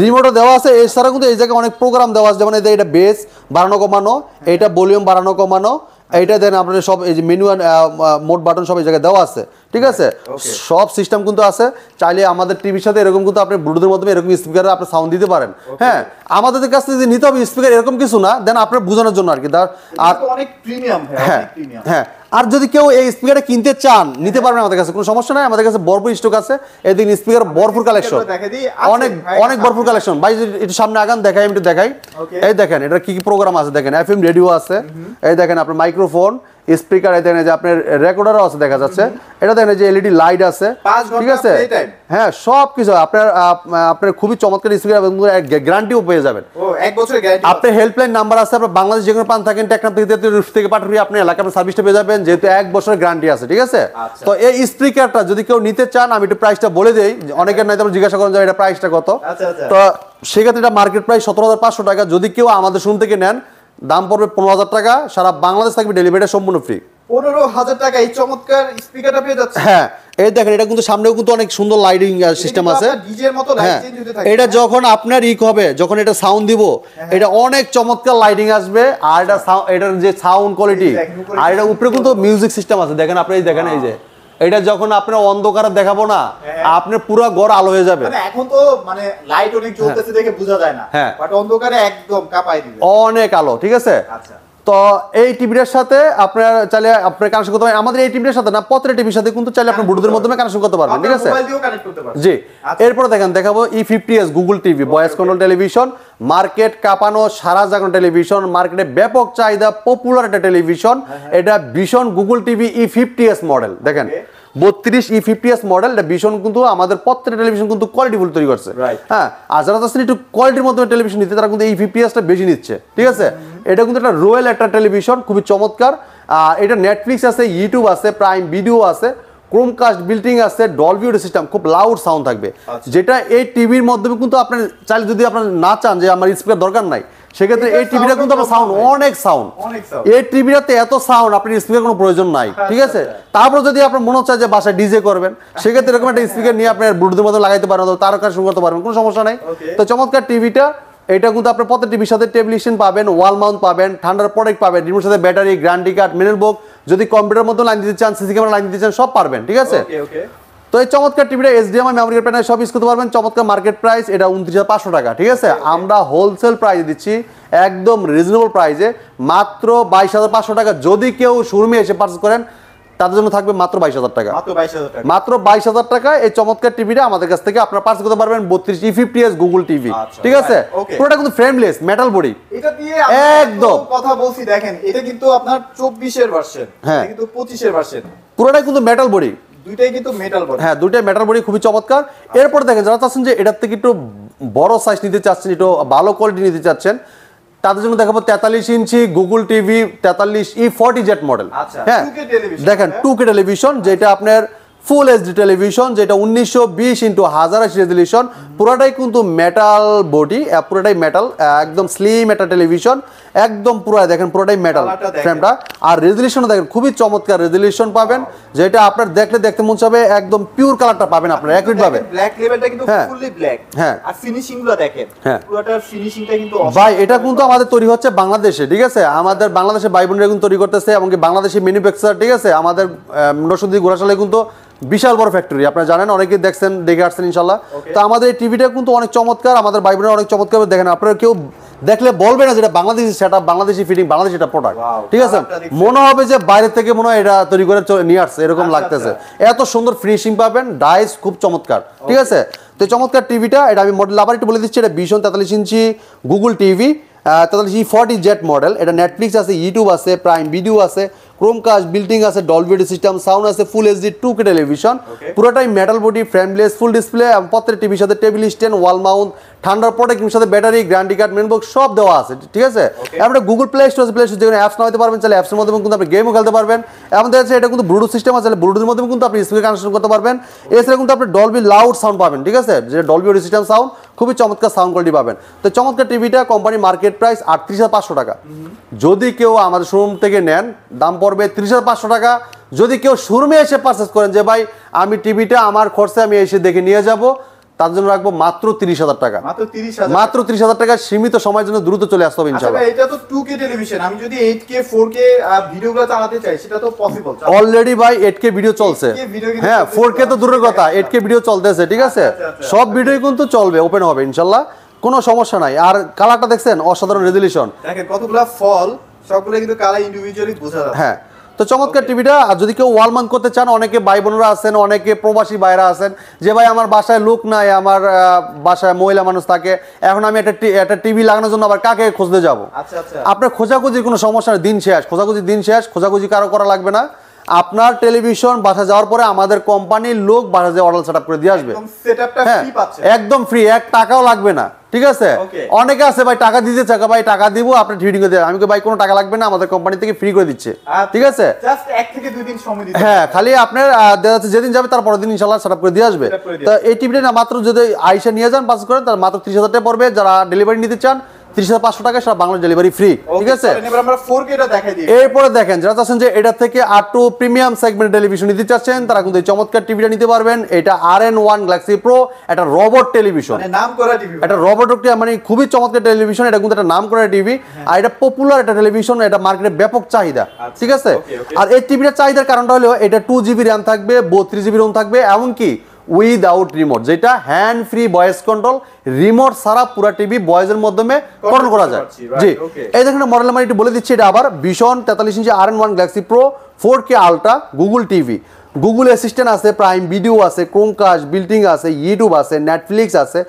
রিমোটও দেওয়া আছে। এছাড়া কিন্তু এই জায়গায় অনেক প্রোগ্রাম দেওয়া আছে, যেমন এই যে এটা বেস বাড়ানো কমানো, এটা ভলিউম বাড়ানো কমানো, এইটা দেন আপনাদের সব এই যে মেনু মোড বাটন সব এই জায়গায় দেওয়া আছে, ঠিক আছে? সব সিস্টেম কিন্তু আছে, চাইলে আমাদের টিভির সাথে এরকম কিন্তু আপনি ব্লুটুথের মাধ্যমে এরকম স্পিকারে আপনি সাউন্ড দিতে পারেন, হ্যাঁ। আমাদের কাছ থেকে নিতে হবে স্পিকার এরকম কিছু না, দেন আপনার বোঝানোর জন্য আর কি। আর অনেক প্রিমিয়াম, হ্যাঁ, আর যদি কেউ এই স্পিকারটা কিনতে চান নিতে পারবেন আমাদের কাছে, কোনো সমস্যা নাই, আমাদের কাছে ভরপুর স্টক আছে, এদিকে স্পিকার ভরপুর কালেকশন, অনেক ভরপুর কালেকশন ভাই। একটু সামনে আগান, দেখাই, আমি একটু দেখাই, এই দেখেন এটা কি কি প্রোগ্রাম আছে, দেখেন এফএম রেডিও আছে, এই দেখেন আপনার মাইক্রোফোন, স্পিকার, এই দেখেন যে আপনার রেকর্ডারও আছে দেখা যাচ্ছে, এটা দেখেন যে এলইডি লাইট আছে, 5 ঘন্টা ঠিক আছে, play time। হ্যাঁ সব কিছু আপনার আপনার খুবই চমৎকার স্পিকার এবং গ্যারান্টিও পেয়ে যাবেন। ও 1 বছরের গ্যারান্টি। আপনার হেল্পলাইন নাম্বার আছে, আপনার বাংলাদেশ যে কোনো প্রান্ত থাকেন টেকনাফ থেকে পাঠাবি আপনি এলাকায় আপনার সার্ভিসটা পেয়ে যাবেন, যেহেতু 1 বছরের গ্যারান্টি আছে, ঠিক আছে। আচ্ছা। তো এই স্পিকারটা যদি কেউ নিতে চান আমি একটু প্রাইসটা বলে দেই, অনেকের নাই তো জিজ্ঞাসা করেন যে এটা প্রাইসটা কত। আচ্ছা আচ্ছা। তো সেক্ষেত্রে এটা মার্কেট প্রাইস 17,500 টাকা, যদি কেউ আমাদের শুরু থেকে নেন দাম পড়বে 15,000 টাকা, সারা বাংলাদেশ থাকবে ডেলিভারিটা সম্পূর্ণ ফ্রি। 15,000 টাকা এই চমৎকার স্পিকারটা পেয়ে যাচ্ছে। হ্যাঁ এই দেখেন এটা কিন্তু সামনেও কিন্তু অনেক সুন্দর লাইটিং সিস্টেম আছে। ডিজের মতো লাইট হ্যাঁ চেঞ্জ হতে থাকে। এটা যখন আপনার হবে, যখন এটা সাউন্ড দিব, এটা অনেক চমৎকার লাইটিং আসবে, আর এটা এটার যে সাউন্ড কোয়ালিটি, আর এটা উপরে কিন্তু মিউজিক সিস্টেম আছে, দেখেন আপনি দেখেন এই যে এটা যখন আপনার অন্ধকারে দেখাবো না, আপনার পুরো ঘর আলো হয়ে যাবে। মানে এখন তো মানে লাইট অনেক জ্বলতেছে দেখে বোঝা যায় না, হ্যাঁ বাট অন্ধকারে একদম কাঁপায় দিবে, অনেক আলো, ঠিক আছে। আচ্ছা। তো এই টিভিটার সাথে আপনার চাইলে আপনার কানেকশন করতে পারেন, আমাদের এই টিভিটার সাথে না প্রত্যেকটা টিভির সাথে কিন্তু চাইলে আপনি ব্লুটুথের মাধ্যমে কানেকশন করতে পারবেন, ঠিক আছে। মোবাইল দিয়েও কানেক্ট করতে পারবেন। জি আচ্ছা। এরপর দেখাবো E50s Google TV, voice control television, market কাঁপানো সারা জাগানো টেলিভিশন, মার্কেটে ব্যাপক চাহিদা, পপুলার একটা টেলিভিশন। এটা ভীষণ গুগল টিভি E50s মডেল, দেখেন 32 E50s মডেল, এটা ভীষণ কিন্তু আমাদের প্রত্যেকটা টেলিভিশন কিন্তু কোয়ালিটিফুল তৈরি করছে। হ্যাঁ আর যারা চাচ্ছেন একটু কোয়ালিটির মধ্যে টেলিভিশন নিতে, তারা কিন্তু E50sটা বেশি নিচ্ছে, ঠিক আছে। এটা কিন্তু একটা রয়্যাল একটা টেলিভিশন, খুবই চমৎকার। এটা নেটফ্লিক্স আছে, ইউটিউব আছে, প্রাইম ভিডিও আছে, ক্রোমকাস্ট বিল্টিং আছে, ডলবি অডিও সিস্টেম, খুব লাউড সাউন্ড থাকবে, যেটা এই টিভির মাধ্যমে কিন্তু আপনার চাইলে যদি আপনার না চান যে আমার স্পিকার দরকার নাই, সেক্ষেত্রে এই টিভিটা কিন্তু আপনার সাউন্ড অনেক সাউন্ড, এই টিভিটাতে এত সাউন্ড আপনার স্পিকার কোনো প্রয়োজন নাই, ঠিক আছে। তারপর যদি আপনার মনে হচ্ছে যে বাসায় ডিজে করবেন, সেক্ষেত্রে এরকম একটা স্পিকার নিয়ে আপনার ব্লুটুথের মধ্যে লাগাইতে পারেন, তার কানেকশন করতে পারবেন, কোনো সমস্যা নাই। তো চমৎকার টিভিটা, এটা কিন্তু আপনার প্রত্যেক টিভির সাথে টেলিভিশন পাবেন, ওয়াল মাউন্ট পাবেন, ঠান্ডার প্রোডাক্ট পাবেন, রিমোটের সাথে ব্যাটারি, গ্যারান্টি কার্ড, মেনুল বুক, যদি কম্পিউটার মধ্যে লাইন দিতে চান, সিসি ক্যামেরা লাইন দিতে চান, সব পারবেন, ঠিক আছে। তো এই চমৎকার টিভিটা HDMI মেমোরি প্যানেল সব ইউজ করতে পারবেন। চমৎকার মার্কেট প্রাইস এটা 29,500 টাকা, ঠিক আছে। আমরা হোলসেল প্রাইস দিচ্ছি একদম রিজনেবল প্রাইসে, মাত্র 22,500 টাকা। যদি কেউ শোরুমে এসে পারচেজ করেন তাদের জন্য থাকবে মাত্র 22,000 টাকা, মাত্র 22,000 টাকা। এই চমৎকার টিভিটা আমাদের কাছ থেকে আপনারা পারচেজ করতে পারবেন 32 E50s গুগল টিভি, ঠিক আছে। পুরোটা কিন্তু ফ্রেমলেস মেটাল বডি, এটা দিয়ে একদম কথা বলছি, দেখেন এটা কিন্তু আপনার 24 এর ভার্সন, হ্যাঁ কিন্তু 25 এর ভার্সন, পুরোটাই কিন্তু মেটাল বডি, দুইটাই কিন্তু মেটাল বডি। হ্যাঁ দুইটাই মেটাল বডি, খুবই চমৎকার। এরপর দেখেন যারা চাচ্ছেন যে এটার থেকে একটু বড় সাইজ নিতে চাচ্ছেন, একটু ভালো কোয়ালিটি নিতে চাচ্ছেন, তাদের জন্য দেখাবো 43 ইঞ্চি গুগল টিভি 43 E40Z মডেল। হ্যাঁ দেখেন 2K টেলিভিশন, যেটা আপনার ফুল এইচডি টেলিভিশন, যেটা 1920x1080 রেজলিউশন, পুরোটাই কিন্তু মেটাল বডি, পুরোটাই মেটাল, একদম স্লিম একটা টেলিভিশন, একদম পুরো দেখেন পুরোটাই মেটাল ফ্রেমটা। আর রেজলিউশন দেখেন খুবই চমৎকার রেজলিউশন পাবেন, যেটা আপনার দেখতে মন চাবে, একদম পিওর কালারটা পাবেন আপনারা অ্যাকুরেট ভাবে। ব্ল্যাক লেভেলটা কিন্তু ফুললি ব্ল্যাক, হ্যাঁ আর ফিনিশিং গুলো দেখেন, হ্যাঁ পুরোটার ফিনিশিংটা কিন্তু ভাই, এটা কিন্তু আমাদের তৈরি হচ্ছে বাংলাদেশে, ঠিক আছে। আমাদের বাংলাদেশে ভাই বোনেরা কিন্তু তৈরি করতেছে, এমনকি বাংলাদেশি ম্যানুফ্যাকচার, ঠিক আছে। আমাদের নরসিংদী গোড়াশালে কিন্তু বিশাল বড় ফ্যাক্টরি, আপনারা জানেন, অনেকে দেখছেন, দেখে আসছেন ইনশাল্লাহ। তো আমাদের এই টিভিটা কিন্তু অনেক চমৎকার, আমাদের ভাই বোনেরা অনেক চমৎকার দেখেন, আপনারা কেউ দেখলে বলবে না যেটা বাংলাদেশি সেটআপ, বাংলাদেশি ফিটিং, বাংলাদেশি এটা প্রোডাক্ট, ঠিক আছে। মনে হবে যে বাইরে থেকে মনে হয় এটা তৈরি করে নিয়ে আসছে, এরকম লাগতেছে। এত সুন্দর ফিনিশিং পাবেন, ডাইস খুব চমৎকার, ঠিক আছে। তো চমৎকার টিভিটা, এটা আমি মডেল আবার একটু বলে দিচ্ছি, এটা ভীষণ 43 ইঞ্চি গুগল টিভি 43 E40Z মডেল। এটা নেটফ্লিক্স আছে, ইউটিউব আছে, প্রাইম ভিডিও আছে, ক্রোমকাস্ট বিল্টিং আছে, ডলবি অডিও সিস্টেম, সাউন্ড আছে, ফুল এইচডি 2K টেলিভিশন, পুরোটাই metal body, frameless, full display, প্রত্যেকটা টিভির সাথে টেবিল স্ট্যান্ড, ওয়াল মাউন্ট, ঠান্ডার প্রোডাক্টের সাথে battery, guarantee card, main box সব দেওয়া আছে, ঠিক আছে। আমরা গুগল প্লে স্টোর আছে, প্লে স্টোর যেখানে অ্যাপস নামাতে পারবেন, চাইলে অ্যাপসের মাধ্যমে কিন্তু আপনি গেমও খেলতে পারবেন। আমাদের আছে এটা কিন্তু ব্লুটুথ সিস্টেম আছে, ব্লুটুথের মাধ্যমে কিন্তু আপনি স্পিকার কানেকশন করতে পারবেন। এছাড়া কিন্তু আপনি ডলবি লাউড সাউন্ড পাবেন, ঠিক আছে, যেটা ডলবি অডিও সিস্টেম সাউন্ড, খুবই চমৎকার সাউন্ড কোয়ালিটি পাবেন। তো চমৎকার টিভিটা কোম্পানি মার্কেট প্রাইস 38,500 টাকা। যদি কেউ আমাদের শোরুম থেকে নেন দাম পড়বে 30,500 টাকা। যদি কেউ শোরুমে এসে পারচেস করেন যে ভাই আমি টিভিটা আমার খরচে আমি এসে দেখে নিয়ে যাব, তার জন্য রাখবো মাত্র 30,000 টাকা, মাত্র 30,000 টাকা। সীমিত সময়ের জন্য দ্রুত চলে আসতে হবে ইনশাআল্লাহ। এটা তো 2K টেলিভিশন, আমি যদি 8K 4K ভিডিওগুলো চালাতে চাই সেটা তো পসিবল অলরেডি ভাই 8K ভিডিও চলছে, হ্যাঁ 4K তো দূরের কথা, 8K ভিডিও চলতেছে, ঠিক আছে। সব ভিডিও কিন্তু চলবে, ওপেন হবে ইনশাআল্লাহ, কোনো সমস্যা নাই। আর কালারটা দেখছেন অসাধারণ রেজলিউশন, দেখেন কতগুলো ফল, সবগুলো কিন্তু কালার ইন্ডিভিজুয়ালি বোঝা যাচ্ছে। হ্যাঁ। তো চমৎকার টিভিটা। আর যদি কেউ ওয়াল মাউন্ট করতে চান, অনেকে ভাই বোনরা আছেন, অনেকে প্রবাসী ভাইরা আছেন যে ভাই আমার বাসায় লোক নাই, আমার বাসায় মহিলা মানুষ থাকে, এখন আমি একটা টিভি লাগানোর জন্য আবার কাকে খুঁজতে যাব। আপনার খোঁজাখুঁজির কোনো সমস্যা নেই, দিন শেষ, খোঁজাখুঁজি কারো করা লাগবে না। আপনার টেলিভিশন বাসা যাওয়ার পরে আমাদের কোম্পানির লোক বাসা যে অর্ডার সেটআপ করে দিয়ে আসবে, একদম ফ্রি, 1 টাকাও লাগবে না। ঠিক আছে, অনেকে আছে ভাই টাকা দিতে চাকা, ভাই টাকা দিব আপনি ফিটিং করে দেবেন, আমি ভাই কোনো টাকা লাগবে না, আমাদের কোম্পানি থেকে ফ্রি করে দিচ্ছে। ঠিক আছে, জাস্ট 1 থেকে 2 দিন সময় দিতে, হ্যাঁ, খালি আপনার যেদিন যাবে তার পরের দিন ইনশাআল্লাহ সেটআপ করে দিয়ে আসবে। তো এই টিভিটা না মাত্র যদি আইসা নিয়ে যান পাস করেন, তার মাত্র 30,000 টাকা পড়বে। যারা ডেলিভারি নিতে চান 30,500 টাকা, সারা বাংলা ডেলিভারি ফ্রি। ঠিক আছে, এরপরে দেখেন যারা চাচ্ছেন যে এটা থেকে আরটু প্রিমিয়াম সেগমেন্ট টেলিভিশন নিতে চাচ্ছেন, তারা কিন্তু এই চমৎকার টিভিটা নিতে পারবেন। এটা RN1 গ্যালাক্সি প্রো, এটা রোবট টেলিভিশন, নাম করা টিভি, এটা রোবট, মানে খুবই চমৎকার টেলিভিশন। এটা কিন্তু একটা নাম করা টিভি, আর এটা পপুলার একটা টেলিভিশন, এটা মার্কেটে ব্যাপক চাহিদা। ঠিক আছে, আর এই টিভিটার চাহিদার কারণটা হলো এটা 2GB র্যাম থাকবে, 32GB রোম থাকবে, এমনকি উইদাউট রিমোট, যেটা hand free voice control, remote ছাড়া পুরো টিভি ভয়েসের মাধ্যমে কন্ট্রোল করা যায়। জি, এই দেখেন মডেল নাম্বার একটু বলে দিচ্ছি। এটা আবার ভীষণ 43 ইঞ্চি RN1 Galaxy pro 4K ultra Google TV, Google assistant আছে, প্রাইম ভিডিও আছে, ক্রোমকাস্ট, বিল্টিং আছে, ইউটিউব আছে, নেটফ্লিক্স আছে,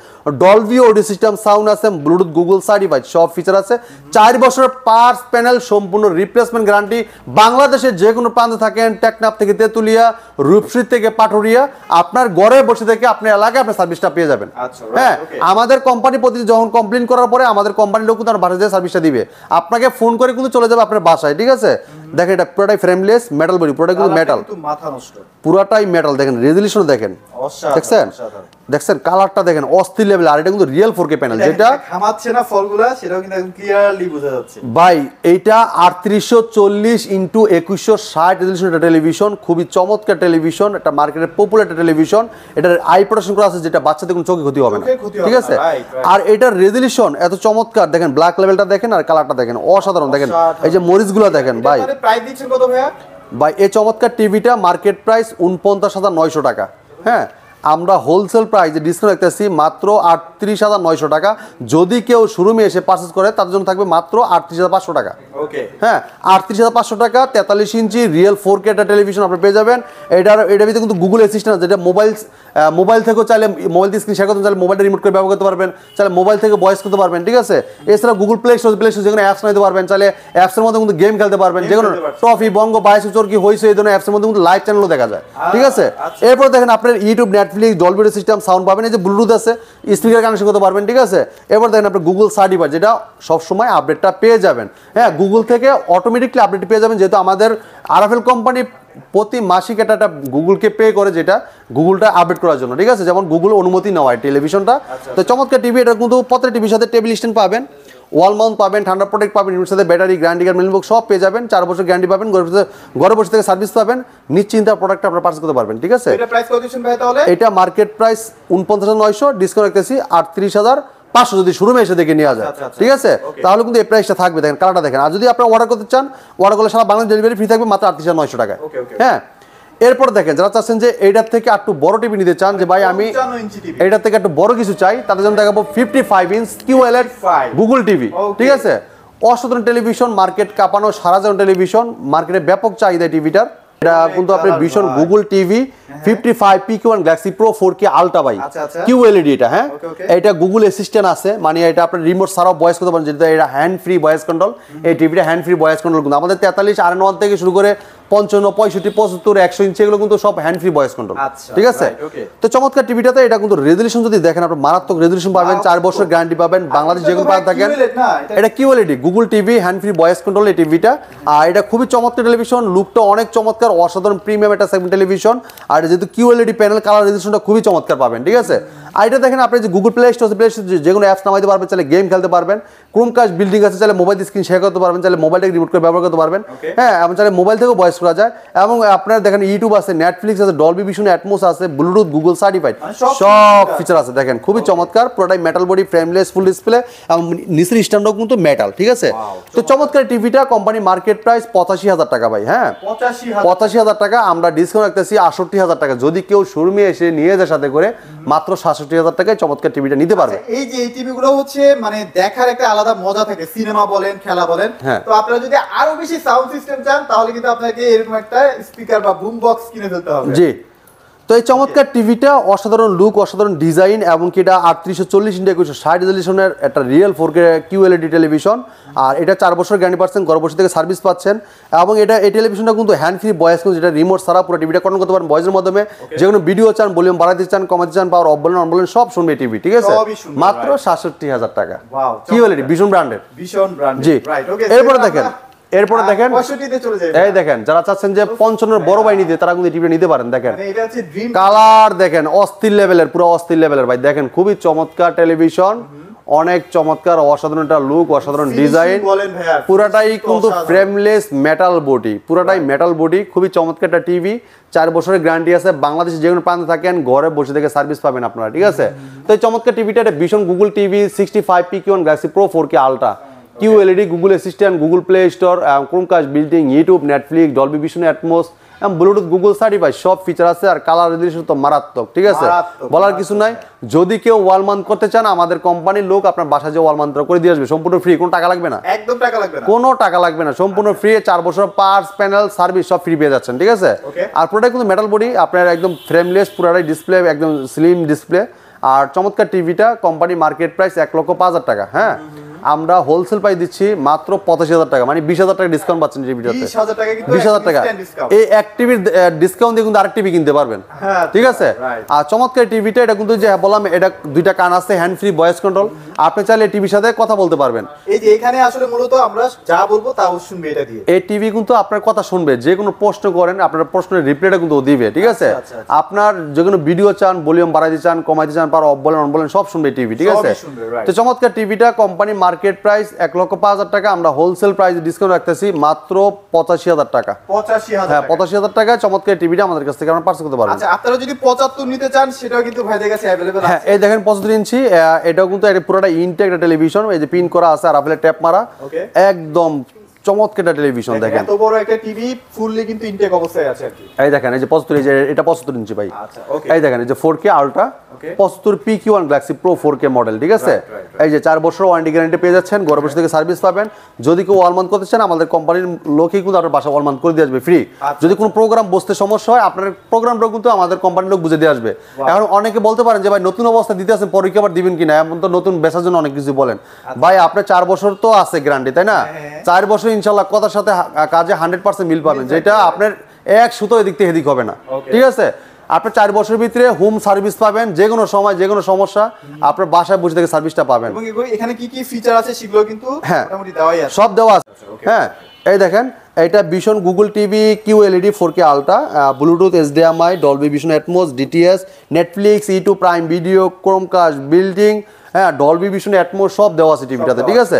ডলবি অডিও সিস্টেম সাউন্ড আছে, ব্লুটুথ গুগল সার্টিফাইড, সব ফিচার আছে। 4 বছরের পার্টস প্যানেল, সম্পূর্ণ রিপ্লেসমেন্ট গ্যারান্টি। বাংলাদেশের যে কোনো প্রান্তে থাকেন, টেকনাফ থেকে তেতুলিয়া, রূপসী থেকে পাটুরিয়া, আপনার ঘরে বসে থেকে আপনার এলাকায় আপনার সার্ভিসটা পেয়ে যাবেন। হ্যাঁ, আমাদের কোম্পানি প্রতি যখন কমপ্লেন করার পরে আমাদের কোম্পানির লোক তার বাসায় যেয়ে সার্ভিসটা দিবে, আপনাকে ফোন করে কিন্তু চলে যাবে আপনার বাসায়। ঠিক আছে, দেখেন এটা পুরোটাই ফ্রেমলেস মেটাল বডি, পুরোটাই কিন্তু মেটাল, পুরোটাই মেটাল। দেখেন রেজুলেশন দেখেন, দেখছেন কালারটা দেখেন, অস্থির লেভেল। আর এটা কিন্তু রিয়েল 4K প্যানেল, যেটা ঘামাচ্ছে না ফলগুলা, সেটাও কিন্তু একদম ক্লিয়ারলি বোঝা যাচ্ছে। ভাই এইটা 3840x2160 রেজুলেশন একটা টেলিভিশন, খুবই চমৎকার টেলিভিশন, এটা মার্কেটের পপুলার একটা টেলিভিশন। এটার আই প্রোটেকশন করা আছে, যেটা বাচ্চাদের কোনো চোখে ক্ষতি হবে না। ঠিক আছে, আর এটার রেজুলেশন এত চমৎকার, দেখেন ব্ল্যাক লেভেলটা দেখেন, আর কালারটা দেখেন অসাধারণ। দেখেন এই যে মরিচগুলো দেখেন ভাই, প্রাইস দিচ্ছেন কত ভাইয়া? ভাই এই চমৎকার টিভিটা মার্কেট প্রাইস 49,900 টাকা। হ্যাঁ, আমরা হোলসেল প্রাইসে ডিসকাউন্ট রাখতেছি মাত্র 38,900 টাকা। যদি কেউ শোরুমে এসে পারচেজ করে তার জন্য থাকবে মাত্র 38,500 টাকা। হ্যাঁ, 38,500 টাকা 43 ইঞ্চি রিয়েল 4K একটা টেলিভিশন আপনি পেয়ে যাবেন। এটার ভিতরে কিন্তু গুগল অ্যাসিস্ট্যান্ট, যেটা মোবাইল থেকেও চাইলে, মোবাইল দিয়ে স্ক্রিন শেয়ার করতে চাইলে মোবাইলটা রিমোট করে ব্যবহার করতে পারবেন, চাইলে মোবাইল থেকে ভয়েস করতে পারবেন। ঠিক আছে, এছাড়া গুগল প্লে স্টোর যেখানে অ্যাপস নিতে পারবেন, চাইলে অ্যাপসের মধ্যে কিন্তু গেম খেলতে পারবেন, যেগুলো ট্রফি, বঙ্গ, বাইশো চরকি হয়েছে, এই ধরনের অ্যাপসের মধ্যে কিন্তু লাইভ চ্যানেলও দেখা যায়। ঠিক আছে, এরপর দেখেন আপনার YouTube, Netflix, Dolby audio system sound পাবেন, এই যে ব্লুটুথ আছে, স্পিকার কানেকশন করতে পারবেন। ঠিক আছে, এরপর দেখেন আপনার গুগল সার্টিফাইড, যেটা সবসময় আপডেটটা পেয়ে যাবেন। হ্যাঁ, গুগল থেকে অটোমেটিকলি আপডেট পেয়ে যাবেন, যেহেতু আমাদের আরএফএল কোম্পানি প্রতি মাসিক একটা গুগলকে পে করে, যেটা গুগলটা আপডেট করার জন্য। ঠিক আছে, যেমন গুগল অনুমতি নেওয়া হয় টেলিভিশনটা। তো চমৎকার টিভি, এটা কিন্তু প্রত্যেক টিভির সাথে টেবিল স্ট্যান্ড পাবেন, ওয়াল মাউন্ট পাবেন, ঠান্ডা প্রোটেক্ট পাবেন, এর সাথে ব্যাটারি, গ্যারান্টি কার্ড, মেলবক্স সব পেয়ে যাবেন। 4 বছর গ্যারান্টি পাবেন, ঘরে বসে থেকে সার্ভিস পাবেন, নিশ্চিন্তে প্রোডাক্ট আপনারা পারচেজ করতে পারবেন। ঠিক আছে, এটা প্রাইস কত দিচ্ছেন ভাই তাহলে? এটা মার্কেট প্রাইস 49,900, ডিসকাউন্ট রাখতেছি 38,500 যদি শোরুমে এসে দেখে নেওয়া যায়। ঠিক আছে, তাহলে কিন্তু এই প্রাইসটা থাকবে। দেখেন কালারটা দেখেন। আর যদি আপনারা অর্ডার করতে চান, অর্ডার করলে সারা বাংলাদেশ ডেলিভারি ফ্রি থাকবে মাত্র 38,900 টাকায়। হ্যাঁ, এরপর দেখেন যারা চাচ্ছেন যে এইটার থেকে একটু বড় টিভি নিতে চান, যে ভাই আমি এইটার থেকে একটু বড় কিছু চাই, তাদের জন্য দেখাবো 55 ইঞ্চ QLED গুগল টিভি। ঠিক আছে, অসাধারণ টেলিভিশন, মার্কেট কাঁপানো সারাজন টেলিভিশন, মার্কেটে ব্যাপক চাহিদা টিভিটার। এটা কিন্তু আপনি ভীষণ Google TV 55 PQ1 Galaxy pro 4K ultra by QLED এটা। হ্যাঁ, এটা গুগল অ্যাসিস্ট্যান্ট আছে, মানে এটা আপনার রিমোট ছাড়াও ভয়েস করতে পারেন, যেটা এটা হ্যান্ড ফ্রি ভয়েস কন্ট্রোল। এই টিভিটা হ্যান্ড ফ্রি ভয়েস কন্ট্রোল কিন্তু আমাদের 43 RN1 থেকে শুরু করে 55, 65, 75, 100 ইঞ্চি এগুলো কিন্তু সব হ্যান্ড ফ্রি ভয়েস কন্ট্রোল। ঠিক আছে, তো চমৎকার টিভিটাতে এটা কিন্তু রেজুলেশন যদি দেখেন আপনি মারাত্মক রেজুলেশন পাবেন, 4 বছর গ্যারান্টি পাবেন, বাংলাদেশ যে কোনো প্রান্তে থাকেন। এটা QLED Google TV hand free voice control এই টিভিটা। আর এটা খুবই চমৎকার টেলিভিশন, লুকটা অনেক চমৎকার, অসাধারণ প্রিমিয়াম একটা সেগমেন্ট টেলিভিশন। আর যেহেতু QLED প্যানেল, কালার রেজুলেশনটা খুবই চমৎকার পাবেন। ঠিক আছে, আর এটা দেখেন আপনি যে গুগল প্লে স্টোর যে কোনো অ্যাপস নামাইতে পারবেন, চাইলে গেম খেলতে পারবেন, ক্রোমকাস্ট, বিল্ডিং আছে, চাইলে মোবাইল স্ক্রিন শেয়ার করতে পারবেন, চাইলে মোবাইলটাকে রিমোট করে ব্যবহার করতে পারবেন। হ্যাঁ, এবং চাইলে মোবাইল থেকেও ভয়েস করা যায়। এবং আপনার দেখেন ইউটিউব আছে, নেটফ্লিক্স আছে, ডলবি ভিশন, অ্যাটমোস আছে, ব্লুটুথ গুগল সার্টিফাইড, সব ফিচার আছে। দেখেন খুবই চমৎকার, পুরোটাই metal body, frameless, full display, এবং নিচের স্ট্যান্ডও কিন্তু মেটাল। ঠিক আছে, তো চমৎকার টিভিটা কোম্পানি মার্কেট প্রাইস 85,000 টাকা ভাই। হ্যাঁ, 85,000 টাকা, আমরা ডিসকাউন্ট রাখতেছি 68,000 65,000 টাকা, যদি কেউ শোরুমে এসে নিয়ে যায় সাথে করে মাত্র 67,000 টাকায় চমৎকার টিভিটা নিতে পারবে। এই যে এই টিভি গুলো হচ্ছে মানে দেখার একটা আলাদা মজা থাকে, সিনেমা বলেন খেলা বলেন। হ্যাঁ। তো আপনারা যদি আরো বেশি সাউন্ড সিস্টেম চান তাহলে কিন্তু আপনাকে এরকম একটা স্পিকার বা বুম বক্স কিনে ফেলতে হবে। জি, তো এই চমৎকার টিভিটা অসাধারণ লুক, অসাধারণ ডিজাইন, এবং কি এটা 3840 ইন্টু 2160 রেজলিউশনের একটা রিয়েল 4K QLED টেলিভিশন। আর এটা 4 বছর গ্যারান্টি পাচ্ছেন, ঘরে বসে থেকে সার্ভিস পাচ্ছেন। এবং এটা এই টেলিভিশনটা কিন্তু হ্যান্ড ফ্রি ভয়েস, কিন্তু যেটা রিমোট ছাড়া পুরো টিভিটা কন্ট্রোল করতে পারেন ভয়েসের মাধ্যমে। যে কোনো ভিডিও চান, ভলিউম বাড়াতে চান, কমাতে চান, পাওয়ার অফ বলেন অন বলেন সব শুনবে টিভি, ঠিক আছে? সবই শুনবে, মাত্র 67,000 টাকা। ওয়াও, QLED ভীষণ ব্র্যান্ডের। ভীষণ ব্র্যান্ডেড, জি, রাইট। ওকে, এরপরে দেখেন 65 তে চলে যাই। এই দেখেন, যারা চাচ্ছেন যে 55 বড় বাই নিতে, তারা কিন্তু টিভিটা নিতে পারেন। দেখেন মানে এটা হচ্ছে ড্রিম কালার, দেখেন অস্থির লেভেলের, পুরো অস্থির লেভেলের ভাই। দেখেন খুবই চমৎকার টেলিভিশন, অনেক চমৎকার, অসাধারণ একটা লুক, অসাধারণ ডিজাইন, বলেন ভাইয়া, পুরাটাই কিন্তু ফ্রেমলেস মেটাল বডি, পুরাটাই মেটাল বডি, খুবই চমৎকার একটা টিভি। 4 বছরের গ্যারান্টি আছে, বাংলাদেশে যে কোনো প্রান্তে থাকেন ঘরে বসে থেকে সার্ভিস পাবেন আপনারা, ঠিক আছে? তো এই চমৎকার টিভিটা এটা ভীষণ Google TV 65PQ1 Galaxy pro 4K ultra, QLED, Google assistant, Google play store, Chromecast, building, YouTube, Netflix, Dolby vision, Atmos, Bluetooth, Google certify সব ফিচার আছে। আর কালার রেজলিউশন তো মারাত্মক, ঠিক আছে? বলার কিছু নাই। যদি কেউ ওয়াল মাউন্ট করতে চান, আমাদের কোম্পানির লোক আপনার বাসায় যে ওয়াল মাউন্ট করে দিয়ে আসবে, সম্পূর্ণ ফ্রি, কোনো টাকা লাগবে না, একদম টাকা লাগবে না, কোনো টাকা লাগবে না, সম্পূর্ণ ফ্রি। 4 বছর পার্টস, প্যানেল, সার্ভিস সব ফ্রি পেয়ে যাচ্ছেন, ঠিক আছে? আর পুরোটাই কিন্তু মেটাল বডি, আপনার একদম ফ্রেমলেস, পুরোটাই ডিসপ্লে একদম স্লিম ডিসপ্লে। আর চমৎকার টিভিটা কোম্পানি মার্কেট প্রাইস 1,05,000 টাকা। হ্যাঁ, আমরা হোলসেল প্রাইস দিচ্ছি মাত্র 85,000 টাকা, মানে 20,000 টাকা ডিসকাউন্ট পাচ্ছেন টিভিটাতে। 20,000 টাকা, কিন্তু 20,000 টাকা এই এক টিভির ডিসকাউন্ট দিয়ে কিন্তু আরেক টিভি কিনতে পারবেন, ঠিক আছে? আর চমৎকার টিভিটা, এটা কিন্তু যে বললাম, এটা দুইটা কান আছে, হ্যান্ড ফ্রি ভয়েস কন্ট্রোল, আপনি চাইলে টিভির সাথে কথা বলতে পারবেন। এই যে এখানে আসলে মূলত আমরা যা বলবো তা শুনবে এটা দিয়ে। এই টিভি কিন্তু আপনার কথা শুনবে, যে কোনো প্রশ্ন করেন আপনার প্রশ্নের রিপ্লাইটা কিন্তু দিবে, ঠিক আছে? আপনার যে কোনো ভিডিও চান, ভলিউম বাড়াইতে চান, কমাইতে চান, পাওয়ার অফ বলেন অন বলেন সব শুনবে টিভি, ঠিক আছে? তো চমৎকার টিভিটা কোম্পানি মার্কেট প্রাইস 1,05,000 টাকা, আমরা হোলসেল প্রাইস ডিসকাউন্ট রাখতেছি মাত্র 85,000 টাকা। 85,000, হ্যাঁ, 85,000 টাকা চমৎকার টিভিটা আমাদের কাছ থেকে আপনারা পারচেজ করতে পারবেন। আচ্ছা, আপনারা যদি 75 নিতে চান সেটাও কিন্তু ভাইদের কাছে अवेलेबल আছে। হ্যাঁ, এই দেখেন 75 ইঞ্চি, এটাও কিন্তু এটা পুরোটা ইনটেক একটা টেলিভিশন, এই যে পিন করা আছে আর আপেলের ট্যাপ মারা, একদম চমৎকার একটা টেলিভিশন। দেখেন এত বড় একটা টিভি ফুললি কিন্তু ইনটেক অবস্থায় আছে আর কি। এই দেখেন, এই যে 75, এই যে এটা 75 ইঞ্চি ভাই। আচ্ছা, ওকে। এই দেখেন, এই যে 4K ultra 75PQ1 Galaxy pro 4K model, ঠিক আছে? এই যে 4 বছর ওয়ারেন্টি গ্যারান্টি পেয়ে যাচ্ছেন, ঘরে বসে থেকে সার্ভিস পাবেন। যদি কেউ ওয়াল মাউন্ট করতে চান, আমাদের কোম্পানির লোকই কিন্তু আপনার বাসা ওয়াল মাউন্ট করে দিয়ে আসবে ফ্রি। যদি কোনো প্রোগ্রাম বসতে সমস্যা হয়, আপনার প্রোগ্রামটা কিন্তু আমাদের কোম্পানির লোক বুঝে দিয়ে আসবে। এখন অনেকে বলতে পারেন যে ভাই নতুন অবস্থা দিতে আছেন, পরে কি আবার দিবেন কিনা, এমন তো নতুন বেচার জন্য অনেক কিছু বলেন। ভাই আপনার 4 বছর তো আছে গ্যারান্টি, তাই না? 4 বছর ইনশাল্লাহ কথার সাথে কাজে 100% মিল পাবেন, যেটা আপনার এক সুতো এদিক থেকে এদিক হবে না, ঠিক আছে? আপনার 4 বছরের ভিতরে হোম সার্ভিস পাবেন, যে কোনো সময় যে কোনো সমস্যা আপনার বাসায় বসে থেকে সার্ভিসটা পাবেন। এবং এখানে কি কি ফিচার আছে সেগুলো কিন্তু মোটামুটি দেওয়াই আছে, সব দেওয়া আছে। হ্যাঁ, এই দেখেন, এটা ভীষণ Google TV QLED 4K ultra, Bluetooth, HDMI, Dolby vision, Atmos, DTS, Netflix, YouTube, prime video, Chromecast, building, হ্যাঁ, ডলবি ভিশন, অ্যাটমোস সব দেওয়া আছে টিভিটাতে, ঠিক আছে?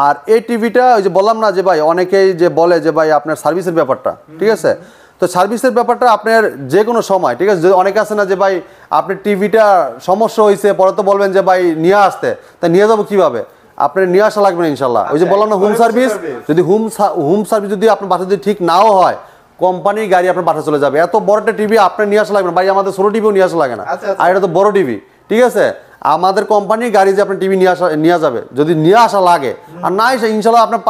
আর এই টিভিটা ওই যে বললাম না যে ভাই, অনেকেই যে বলে যে ভাই আপনার সার্ভিসের ব্যাপারটা, ঠিক আছে? তো সার্ভিসের ব্যাপারটা আপনার যে কোনো সময়, ঠিক আছে? অনেকে আছে না যে ভাই আপনার টিভিটা সমস্যা হয়েছে, পরে তো বলবেন যে ভাই নিয়ে আসতে, তা নিয়ে যাবো কিভাবে? আপনার নিয়ে আসা লাগবে না ইনশাল্লাহ। ওই যে বললাম না, হোম সার্ভিস, যদি হোম সার্ভিস যদি আপনার বাসা যদি ঠিক নাও হয়, কোম্পানির গাড়ি আপনার বাসা চলে যাবে। এত বড় একটা টিভি আপনার নিয়ে আসা লাগবে না ভাই, আমাদের ছোট টিভিও নিয়ে আসা লাগে না, আর এটা তো বড় টিভি, ঠিক আছে? আমাদের কোম্পানির গাড়ি যে আপনার টিভি নিয়ে যাবে, যদি নিয়ে আসা লাগে, আর না এসে ইনশাল্লাহ আপনার,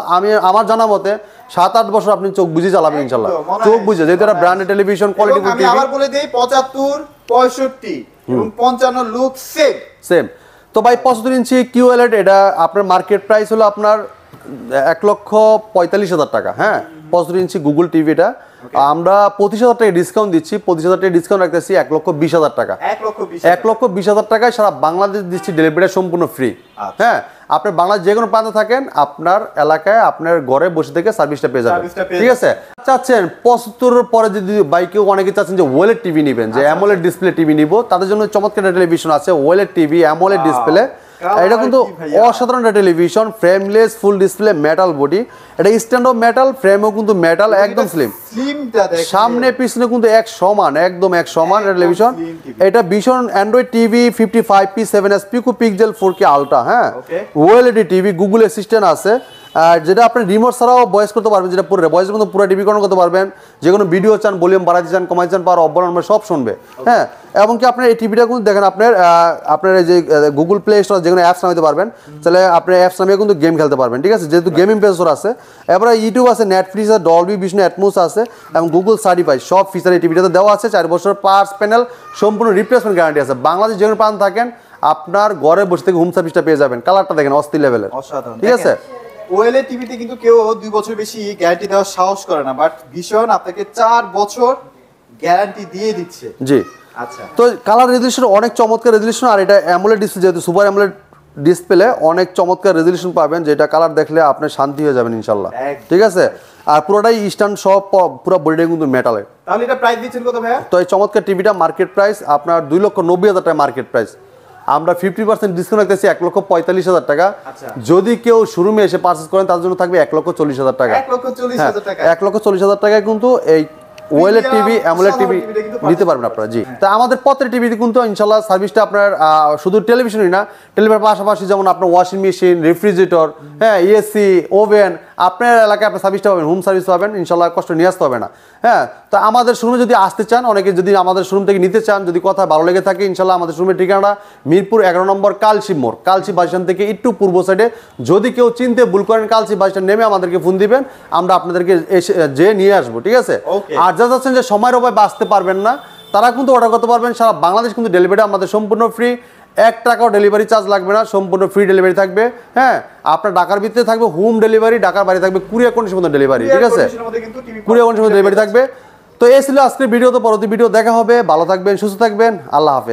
আমার জানা মতে 7-8 বছর আপনি চোখ বুঝে চালাবেন ইনশাল্লাহ, চোখ বুঝে, যেহেতু এটা branded television, quality full TV. আমি আবার বলে দেই 75, 65 এবং 55 লুক সেম। তো ভাই 75 ইঞ্চি QLED, এটা আপনার মার্কেট প্রাইস হলো আপনার 1,45,000 টাকা। হ্যাঁ, 75 ইঞ্চি গুগল টিভিটা আমরা 25,000 টাকা ডিসকাউন্ট দিচ্ছি, 25,000 টাকা ডিসকাউন্ট রাখতেছি 1,20,000 টাকা। 1,20,000 টাকায় সারা বাংলাদেশ দিচ্ছি, ডেলিভারিটা সম্পূর্ণ ফ্রি। হ্যাঁ, আপনার বাংলাদেশ যে কোনো প্রান্তে থাকেন, আপনার এলাকায় আপনার ঘরে বসে থেকে সার্ভিসটা পেয়ে যাবেন, ঠিক আছে? চাচ্ছেন 75 পরে যদি বাইকেও অনেকে চাচ্ছেন যে ওয়েলেড টিভি নেবেন, যে অ্যামোলেড ডিসপ্লে টিভি নিব, তাদের জন্য চমৎকার টেলিভিশন আছে, ওয়েলেড টিভি, অ্যামোলেড ডিসপ্লে। এটা কিন্তু অসাধারণ একটা television, frameless, full display, metal body, এটা স্ট্যান্ড অফ মেটাল, ফ্রেমও কিন্তু মেটাল, একদম স্লিম, সামনে পিছনে কিন্তু এক সমান, একদম এক সমান টেলিভিশন। এটা ভীষণ অ্যান্ড্রয়েড টিভি 55p 7s পিকো পিক্সেল 4K আলট্রা। হ্যাঁ, ওএলইডি টিভি, গুগল অ্যাসিস্ট্যান্ট আছে, আর যেটা আপনি রিমোট ছাড়াও ভয়েস করতে পারবেন, যেটা পুরো ভয়েসের মধ্যে পুরো টিভি কন্ট্রোল করতে পারবেন, যে কোনো ভিডিও চান ভলিউম বাড়াতে চান কমাইতে চান পাওয়ার অফ বাড়ানো সব শুনবে। হ্যাঁ, এবং কি আপনার এই টিভিটা কিন্তু দেখেন আপনার এই যে গুগল প্লে স্টোর যেগুলো অ্যাপস নামাতে পারবেন, তাহলে আপনি অ্যাপস নামিয়ে কিন্তু গেম খেলতে পারবেন, ঠিক আছে, যেহেতু গেমিং প্রসেসর আছে। এবারে ইউটিউব আছে, নেটফ্লিক্স আছে, ডলবি ভিশন অ্যাটমোস আছে এবং গুগল সার্টিফাই সব ফিচার এই টিভিটাতে দেওয়া আছে। 4 বছর পার্টস প্যানেল সম্পূর্ণ রিপ্লেসমেন্ট গ্যারান্টি আছে। বাংলাদেশ যেখানে প্রান্ত থাকেন আপনার ঘরে বসে থেকে হোম সার্ভিসটা পেয়ে যাবেন। কালারটা দেখেন অস্থির লেভেলের, অসাধারণ, ঠিক আছে। ওএলএ টিভিতে কিন্তু কেউ 2 বছর বেশি গ্যারান্টি দেওয়ার সাহস করে না, বাট ভীষণ আপনাকে 4 বছর গ্যারান্টি দিয়ে দিচ্ছে। জি, আচ্ছা, তো কালার রেজলিউশন অনেক চমৎকার রেজলিউশন, আর এটা অ্যামোলেড ডিসপ্লে, যেহেতু সুপার অ্যামোলেড ডিসপ্লে অনেক চমৎকার রেজলিউশন পাবেন, যেটা কালার দেখলে আপনি শান্তি হয়ে যাবেন ইনশাল্লাহ, একদম। ঠিক আছে। আর পুরোটাই স্ট্যান্ড সব পুরো বডিটা কিন্তু মেটালের। তাহলে এটা প্রাইস দিচ্ছেন কত ভাইয়া? তো এই চমৎকার টিভিটা মার্কেট প্রাইস আপনার 2,90,000 টাকা মার্কেট প্রাইস। আমরা 50% ডিসকাউন্ট রাখতেছি 1,45,000 টাকা। আচ্ছা। যদি কেউ শোরুমে এসে পারচেজ করেন তার জন্য থাকবে 1,40,000 টাকা। 1,40,000 টাকা। 1,40,000 টাকায় কিন্তু এই ওয়েলের টিভি অ্যামোলেড টিভি টিভিটা কিন্তু নিতে পারবেন আপনারা। জি, তা আমাদের প্রত্যেক টিভিতে কিন্তু ইনশাল্লাহ সার্ভিসটা আপনার শুধু টেলিভিশনই না, টেলিভিশনের পাশাপাশি যেমন আপনার ওয়াশিং মেশিন, রেফ্রিজারেটর, হ্যাঁ, এসি, ওভেন, আপনার এলাকায় আপনার সার্ভিসটা পাবেন, হোম সার্ভিস পাবেন ইনশাল্লাহ, কষ্ট নিয়ে আসতে হবে না। হ্যাঁ, তো আমাদের শোরুমে যদি আসতে চান, অনেকে যদি আমাদের শোরুম থেকে নিতে চান, যদি কথা ভালো লেগে থাকে ইনশাল্লাহ আমাদের শোরুমের ঠিকানা মিরপুর 11 নম্বর কালশি মোড়, কালশি বাস স্ট্যান্ড থেকে একটু পূর্ব সাইডে। যদি কেউ চিনতে ভুল করেন কালশি বাস স্ট্যান্ড নেমে আমাদেরকে ফোন দিবেন, আমরা আপনাদেরকে এসে যে নিয়ে আসবো, ঠিক আছে। Okay. আর যা যাচ্ছেন যে সময়ের অভাবে আসতে পারবেন না, তারা কিন্তু অর্ডার করতে পারবেন। সারা বাংলাদেশ কিন্তু ডেলিভারি আমাদের সম্পূর্ণ ফ্রি, 1 টাকাও ডেলিভারি চার্জ লাগবে না, সম্পূর্ণ ফ্রি ডেলিভারি থাকবে। হ্যাঁ, আপনার ঢাকার ভিতরে থাকবে হোম ডেলিভারি, ঢাকার বাইরে থাকবে কুরিয়ার কন্ডিশন মধ্যে ডেলিভারি, ঠিক আছে, কন্ডিশনের মধ্যে কিন্তু টিভি কুরিয়ার কন্ডিশন মধ্যে ডেলিভারি থাকবে। তো এই ছিল আজকের ভিডিও। তো পরবর্তী ভিডিও দেখা হবে। ভালো থাকবেন, সুস্থ থাকবেন, আল্লাহ হাফেজ।